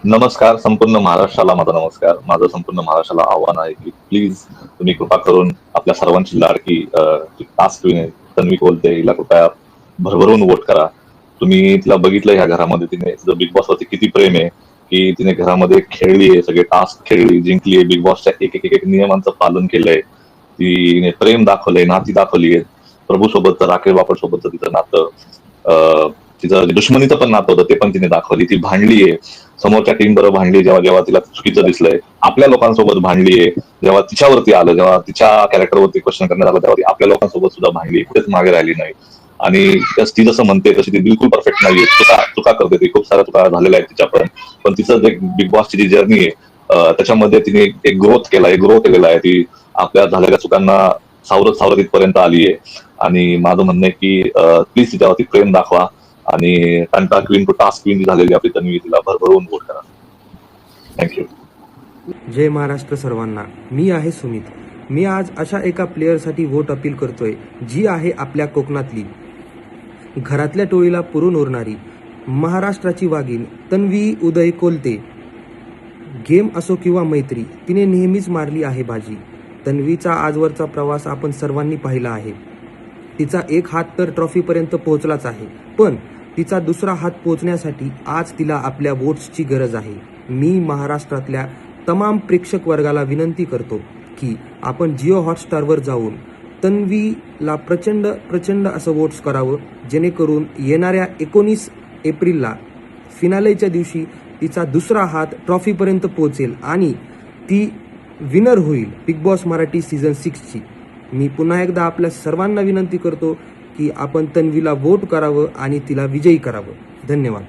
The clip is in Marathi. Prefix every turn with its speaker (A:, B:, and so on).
A: नमस्कार संपूर्ण महाराष्ट्राला माझा नमस्कार. माझं संपूर्ण महाराष्ट्राला आव्हान आहे की प्लीज तुम्ही कृपा करून आपल्या सर्वांची लाडकी टास्क क्वीन आहे तन्वी कोलते हिला कृपया भरभरून वोट करा. तुम्ही तिला बघितलं ह्या घरामध्ये तिने तिचं बिग बॉस वरती किती प्रेम आहे की तिने घरामध्ये खेळली आहे, सगळे टास्क खेळली, जिंकली आहे, बिग बॉसच्या एक नियमांचं पालन केलंय, तिने प्रेम दाखवलंय, नाती दाखवली आहेत. प्रभू सोबतचं, राकेश बापट सोबतचं तिचं नातं, तिचं दुश्मनीचं पण नातं होतं ते पण तिने दाखवली. ती भांडलीये समोरच्या टीम बरोबर, भांडली जेव्हा जेव्हा तिला चुकीचं दिसलंय, आपल्या लोकांसोबत भांडलीये जेव्हा तिच्यावरती आलं, जेव्हा तिच्या कॅरेक्टरवरती क्वेश्चन करण्यात आलं तेव्हा ती आपल्या लोकांसोबत सुद्धा भांडली, कुठेच मागे राहिली नाही. आणि ती जसं म्हणते तशी ती बिलकुल परफेक्ट नाहीये, चुका चुका करते ती, खूप साऱ्या चुका झालेल्या आहेत तिच्यापर्यंत. पण तिचं जे बिग बॉसची जी जर्नी आहे त्याच्यामध्ये तिने एक ग्रोथ केलेला आहे. ती आपल्या झालेल्या चुकांना सावरत सावरत इथपर्यंत आली आहे. आणि माझं म्हणणं आहे की प्लीज तिच्यावरती प्रेम दाखवा आणि कंटा क्वीन टू टास्क क्वीन झालेली आपली तन्वी, तिला भरभरून वोट करा. थँक्यू.
B: जय महाराष्ट्र सर्वांना. मी आहे सुमित. मी आज अशा एका प्लेयरसाठी वोट अपील करतोय जी आहे आपल्या कोकणातली, घरातल्या टोळीला पुरून उरणारी, महाराष्ट्राची वाघीण तन्वी उदय कोलते. गेम असो किंवा मैत्री, तिने नेहमीच मारली आहे बाजी. तन्वीचा आजवरचा प्रवास आपण सर्वांनी पाहिला आहे. तिचा एक हात तर ट्रॉफीपर्यंत पोहोचलाच आहे, पण तिचा दुसरा हात पोहोचण्यासाठी आज तिला आपल्या वोट्सची गरज आहे. मी महाराष्ट्रातल्या तमाम प्रेक्षक वर्गाला विनंती करतो की आपण जिओ हॉटस्टारवर जाऊन तन्वीला प्रचंड प्रचंड असं वोट्स करावं, जेणेकरून येणाऱ्या 19 एप्रिलला फिनालेच्या दिवशी तिचा दुसरा हात ट्रॉफीपर्यंत पोहोचेल आणि ती विनर होईल बिग बॉस मराठी सीझन 6ची. मी पुन्हा एकदा आपल्या सर्वांना विनंती करतो की आपण तन्वीला वोट करावं आणि तिला विजयी करावं. धन्यवाद.